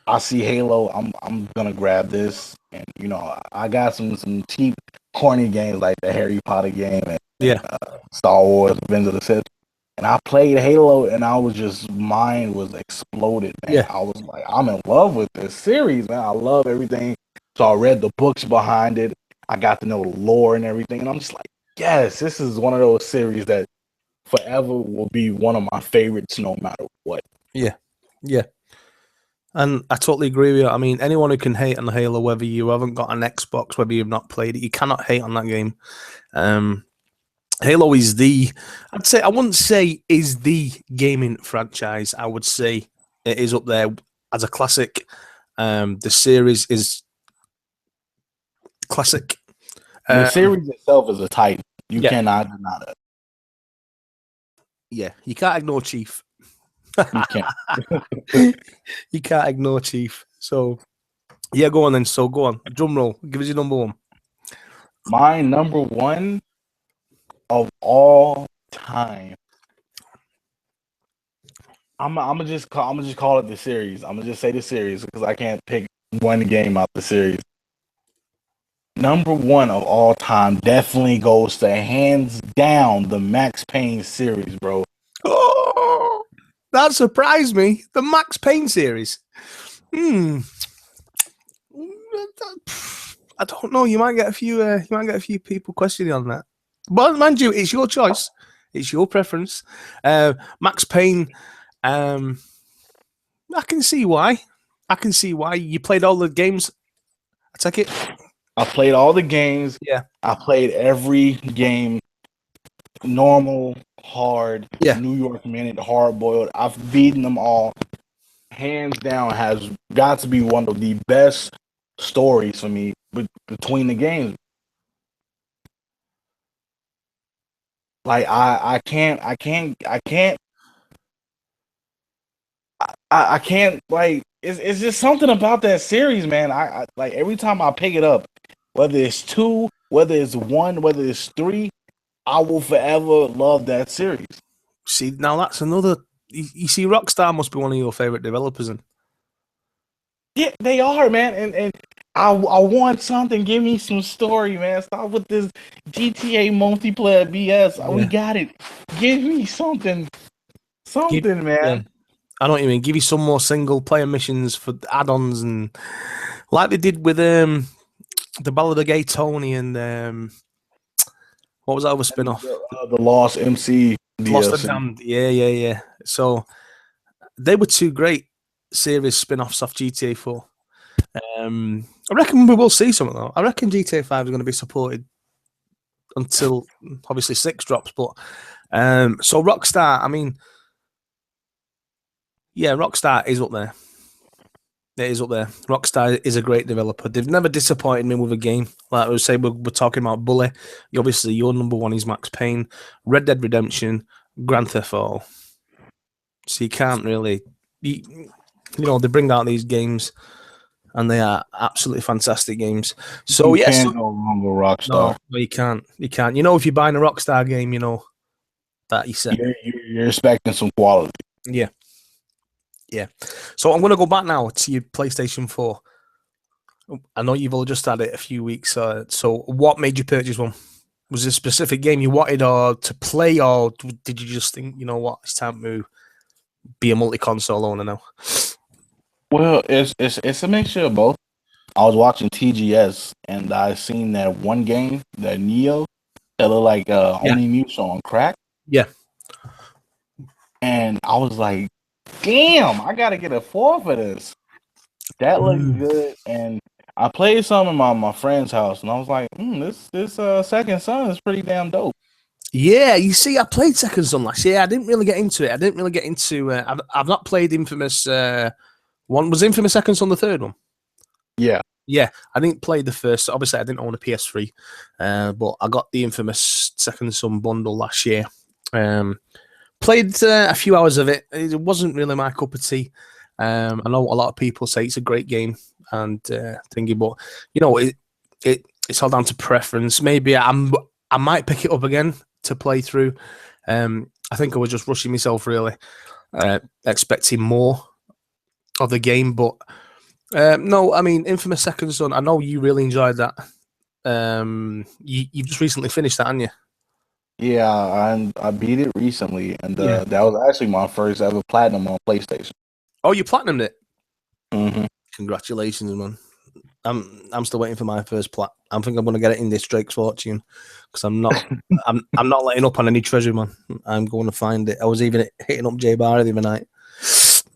I see Halo, I'm gonna grab this. And you know, I got some cheap corny games like the Harry Potter game and Star Wars, Revenge of the Sith. And I played Halo and I was just, mine was exploded, man. Yeah. I was like, I'm in love with this series, man. I love everything. So I read the books behind it. I got to know the lore and everything. And I'm just like, yes, this is one of those series that forever will be one of my favorites no matter what. Yeah. Yeah. And I totally agree with you. I mean, anyone who can hate on Halo, whether you haven't got an Xbox, whether you've not played it, you cannot hate on that game. Halo is I wouldn't say is the gaming franchise. I would say it is up there as a classic. The series is classic. The series itself is a titan. You Yeah. cannot deny that. Yeah, you can't ignore Chief. You can't. You can't ignore Chief. So, yeah, go on then. So, go on. Drum roll. Give us your number one. My number one of all time. I'm gonna just call it the series. I'm gonna just say the series because I can't pick one game out the series. Number one of all time definitely goes to, hands down, the Max Payne series, bro. Oh, that surprised me. The Max Payne series. I don't know. You might get a few people questioning on that. But mind you, it's your choice. It's your preference. Max Payne. I can see why. You played all the games. I take it. I played all the games. Yeah. I played every game. Normal, hard, New York Minute, hard boiled. I've beaten them all. Hands down, has got to be one of the best stories for me between the games. Like I can't like it's just something about that series, man. I like every time I pick it up, whether it's 2, whether it's 1, whether it's 3, I will forever love that series. See, now that's another. You see, Rockstar must be one of your favorite developers, and yeah, they are, man. And I want something. Give me some story, man. Stop with this GTA multiplayer BS. Yeah. We got it. Give me something, man. Yeah. I know what you mean. Give you some more single player missions for add-ons, and like they did with the Ballad of Gay Tony and what was that other spin-off? The Lost MC DLC. Lost and Damned. Yeah. So they were 2 great series spin-offs off GTA 4. I reckon we will see something though. I reckon GTA 5 is going to be supported until obviously 6 drops. But so Rockstar, I mean, yeah, Rockstar is up there. It is up there. Rockstar is a great developer. They've never disappointed me with a game. Like I was saying, we're talking about Bully. Obviously, your number one is Max Payne, Red Dead Redemption, Grand Theft Auto. So you can't really, you know, they bring out these games, and they are absolutely fantastic games. So you yes, can't go wrong with Rockstar. No, you can't. You can't. You know, if you're buying a Rockstar game, you know that you said you're expecting some quality. Yeah. Yeah. So I'm going to go back now to your PlayStation 4. I know you've all just had it a few weeks. So what made you purchase one? Was there a specific game you wanted or to play, or did you just think, you know what, it's time to be a multi-console owner now? Well, it's a mixture of both. I was watching TGS and I seen that one game, that Neo, that looked like Only Muse on crack. Yeah. And I was like, damn, I gotta get a 4 for this. That looks good. And I played some in my friend's house, and I was like, this Second Son is pretty damn dope. Yeah, you see, I played Second Son last year. I didn't really get into it. I've not played Infamous. One was Infamous Second Son the third one. Yeah. Yeah, I didn't play the first. Obviously, I didn't own a PS3, but I got the Infamous Second Son bundle last year. Played a few hours of it. It wasn't really my cup of tea. I know a lot of people say it's a great game and thingy, but you know, it's all down to preference. Maybe I might pick it up again to play through. I think I was just rushing myself, really, expecting more of the game. But no, I mean, Infamous Second Son, I know you really enjoyed that. You've just recently finished that, haven't you? Yeah, I beat it recently, and that was actually my first ever platinum on PlayStation. Oh, you platinumed it? Mm-hmm. Congratulations, man. I'm still waiting for my first plat. I think I'm going to get it in this Drake's Fortune because I'm not I'm not letting up on any treasure, man. I'm going to find it. I was even hitting up J Barry the other night,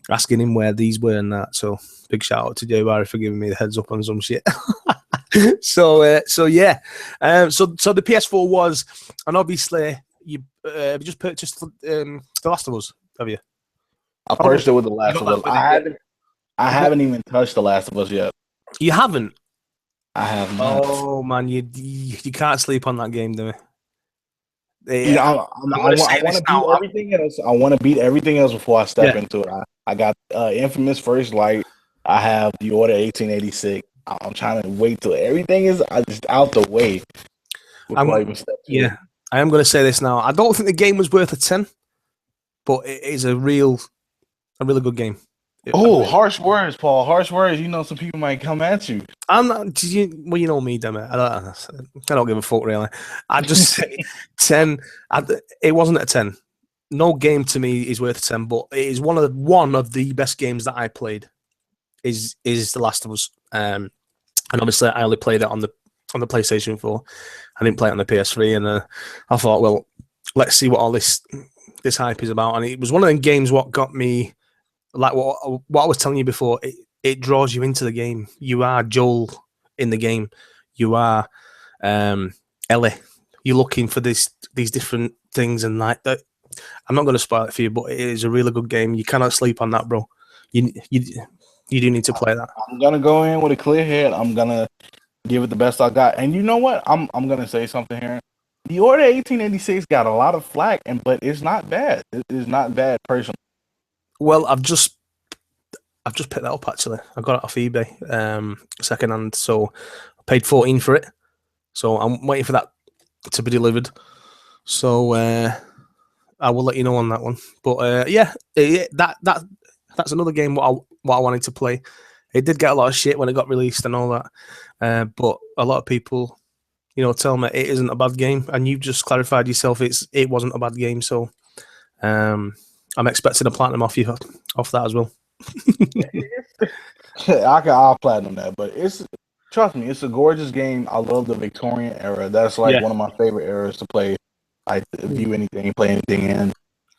asking him where these were and that. So big shout out to J Barry for giving me the heads up on some shit. So yeah. So the PS4 was, and obviously you just purchased The Last of Us, have you? I purchased it with The Last of Us. I haven't even touched The Last of Us yet. You haven't? I have not. Oh man, you can't sleep on that game, do we? Yeah, I want to beat everything else. I want to beat everything else before I step into it. I got Infamous First Light. I have The Order 1886. I'm trying to wait till everything is just out the way before I even step to it. I am going to say this now. I don't think the game was worth a 10, but it is a really good game. Harsh words, Paul. Harsh words. You know, some people might come at you. I'm not. Well, you know me, damn it. I don't give a fuck, really. I just say 10. It wasn't a 10. No game to me is worth a 10, but it is one of the best games that I played. Is The Last of Us. And obviously, I only played it on the PlayStation 4. I didn't play it on the PS3, and I thought, well, let's see what all this hype is about. And it was one of them games what got me. Like what I was telling you before, it draws you into the game. You are Joel in the game. You are Ellie. You're looking for these different things and like that. I'm not going to spoil it for you, but it is a really good game. You cannot sleep on that, bro. You do need to play that. I'm gonna go in with a clear head. I'm gonna give it the best I got. And you know what? I'm gonna say something here. The Order 1886 got a lot of flack, but it's not bad. It is not bad personally. Well, I've just picked that up actually. I got it off eBay, secondhand. So I paid 14 for it. So I'm waiting for that to be delivered. So I will let you know on that one. But that's another game what I wanted to play. It did get a lot of shit when it got released and all that. But a lot of people, you know, tell me it isn't a bad game, and you've just clarified yourself it wasn't a bad game. So I'm expecting a platinum off that as well. I'll platinum that, but trust me, it's a gorgeous game. I love the Victorian era. That's like one of my favorite eras to play. I view anything, play anything in.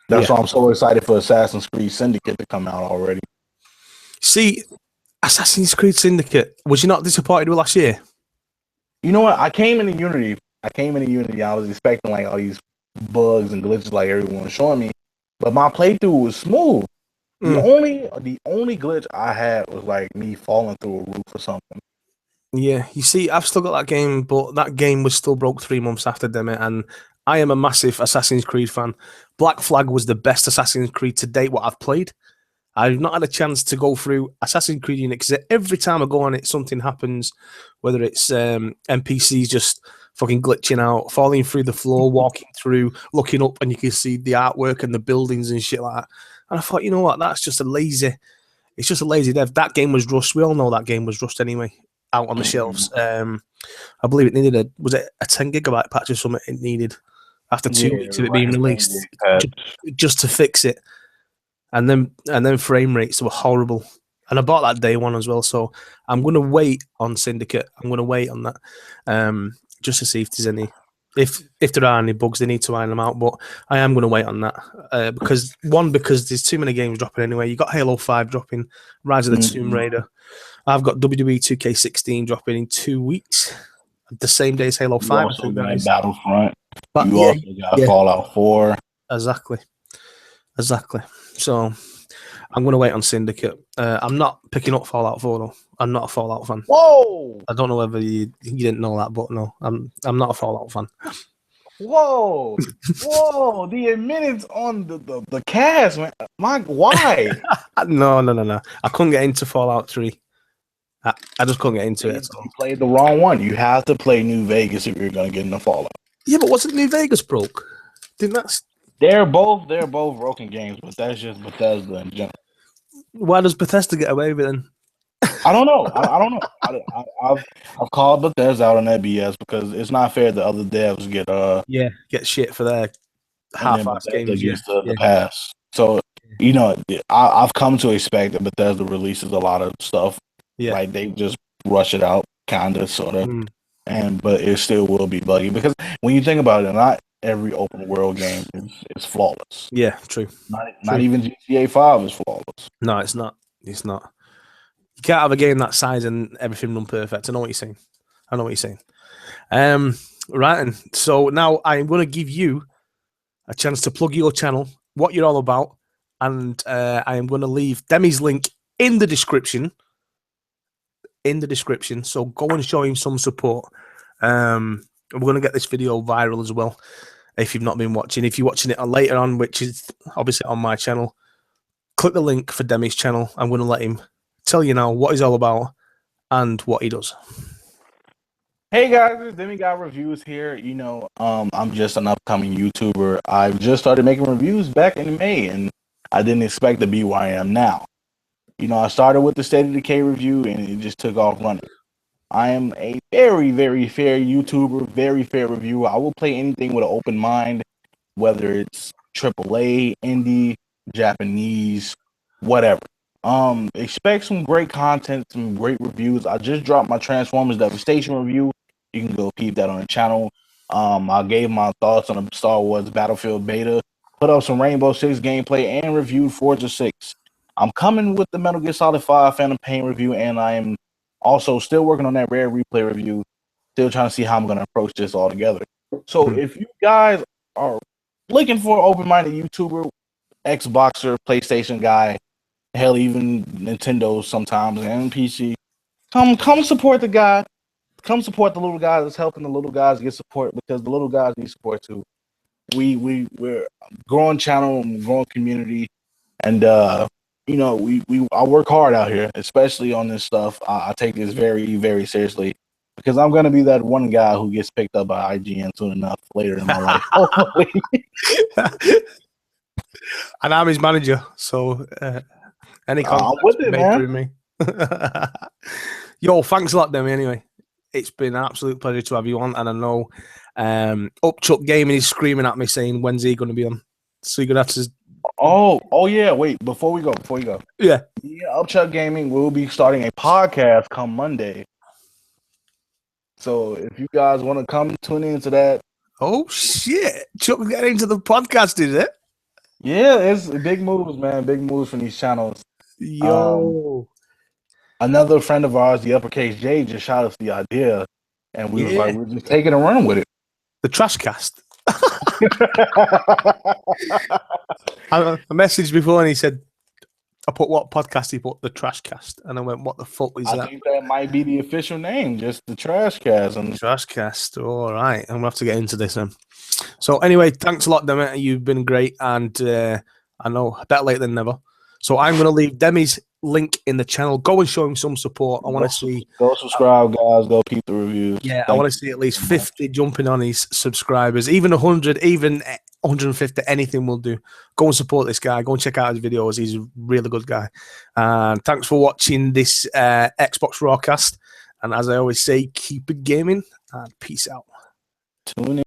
That's why I'm so excited for Assassin's Creed Syndicate to come out already. See, Assassin's Creed Syndicate, was you not disappointed with last year? You know what? I came into Unity. I was expecting like all these bugs and glitches like everyone was showing me. But my playthrough was smooth. The only glitch I had was like me falling through a roof or something. Yeah, you see, I've still got that game, but that game was still broke 3 months after Demi, and I am a massive Assassin's Creed fan. Black Flag was the best Assassin's Creed to date what I've played. I've not had a chance to go through Assassin's Creed Unity because every time I go on it, something happens, whether it's NPCs just fucking glitching out, falling through the floor, walking through, looking up, and you can see the artwork and the buildings and shit like that. And I thought, you know what, it's just a lazy dev. That game was rushed. We all know that game was rushed anyway, out on the shelves. I believe it needed was it a 10 gigabyte patch or something it needed after 2 weeks of it being released just to fix it. And then frame rates were horrible. And I bought that day one as well. So I'm going to wait on Syndicate. I'm going to wait on that just to see if there's any, if there are any bugs, they need to iron them out. But I am going to wait on that because there's too many games dropping anyway. You got Halo 5 dropping, Rise of the Tomb Raider. I've got WWE 2K16 dropping in 2 weeks, the same day as Halo 5. You also got Battlefront. But you also got Fallout 4. Exactly. So I'm going to wait on Syndicate. I'm not picking up Fallout 4 though. I'm not a Fallout fan. Whoa! I don't know whether you didn't know that, but no, I'm not a Fallout fan. Whoa! The admittance on the cast, man. Why? No. I couldn't get into Fallout 3. I just couldn't get into it. You played the wrong one. You have to play New Vegas if you're going to get into Fallout. Yeah, but wasn't New Vegas broke? Didn't that? They're both broken games, but that's just Bethesda in general. Why does Bethesda get away with it then? I don't know. I don't know. I've called Bethesda out on that BS because it's not fair that other devs get shit for their half-assed games. The pass. So I've come to expect that Bethesda releases a lot of stuff. Yeah, like they just rush it out, kinda, sorta, but it still will be buggy because when you think about it, not every open world game is flawless. Yeah, true. Not even GTA 5 is flawless. No, it's not. It's not. You can't have a game that size and everything run perfect. I know what you're saying. Right, and so now I'm going to give you a chance to plug your channel, what you're all about, and I am going to leave Demi's link in the description. So go and show him some support. We're going to get this video viral as well. If you've not been watching, if you're watching it later on, which is obviously on my channel, click the link for Demi's channel. I'm going to let him tell you now what he's all about and what he does. Hey guys, it's DemiGodReviews here. I'm just an upcoming YouTuber. I've just started making reviews back in May, and I didn't expect to be where I am now. I started with the State of Decay review, and it just took off running. I am a very, very fair YouTuber, very fair reviewer. I will play anything with an open mind, whether it's AAA, indie, Japanese, whatever. Expect some great content, some great reviews. I just dropped my Transformers Devastation review. You can go peep that on the channel. I gave my thoughts on the Star Wars Battlefield beta, put up some Rainbow Six gameplay, and reviewed Forza 6. I'm coming with the Metal Gear Solid 5 Phantom Pain review, and I am also still working on that Rare Replay review. Still trying to see how I'm going to approach this all together. So if you guys are looking for an open-minded YouTuber, Xboxer, PlayStation guy, hell, even Nintendo sometimes, and PC, come support the guy. Come support the little guy that's helping the little guys get support, because the little guys need support too. We're a growing channel, growing community, and I work hard out here, especially on this stuff. I take this very, very seriously because I'm gonna be that one guy who gets picked up by IGN soon enough later in my life. Hopefully. And I'm his manager, so any contact made through me. Yo, thanks a lot, Demi. Anyway, it's been an absolute pleasure to have you on, and I know Upchuck Gaming is screaming at me saying, "When's he going to be on?" So you're gonna have to. Oh yeah. Wait, before you go. Yeah. Upchuck Gaming will be starting a podcast come Monday. So if you guys want to come tune into that. Oh shit! Chuck getting into the podcast, is it? Yeah, it's big moves, man. Big moves from these channels. Yo. Another friend of ours, the Uppercase J, just shot us the idea, and we we're just taking a run with it. The Trashcast. I messaged before and he said, I put what podcast? He put the Trash Cast, and I went, "What the fuck is that?" I think that might be the official name, just the Trash Cast. Trash Cast. All right, I'm gonna have to get into this then. So anyway, thanks a lot, Demi. You've been great, and I know better late than never. So I'm gonna leave Demi's link in the channel. Go and show him some support. I want to see. Go subscribe, guys. Go peep the reviews. Yeah, I want to see at least 50 jumping on his subscribers, even 100, even 150. Anything will do. Go and support this guy. Go and check out his videos. He's a really good guy. And thanks for watching this Xbox Rawcast. And as I always say, keep it gaming and peace out. Tune in.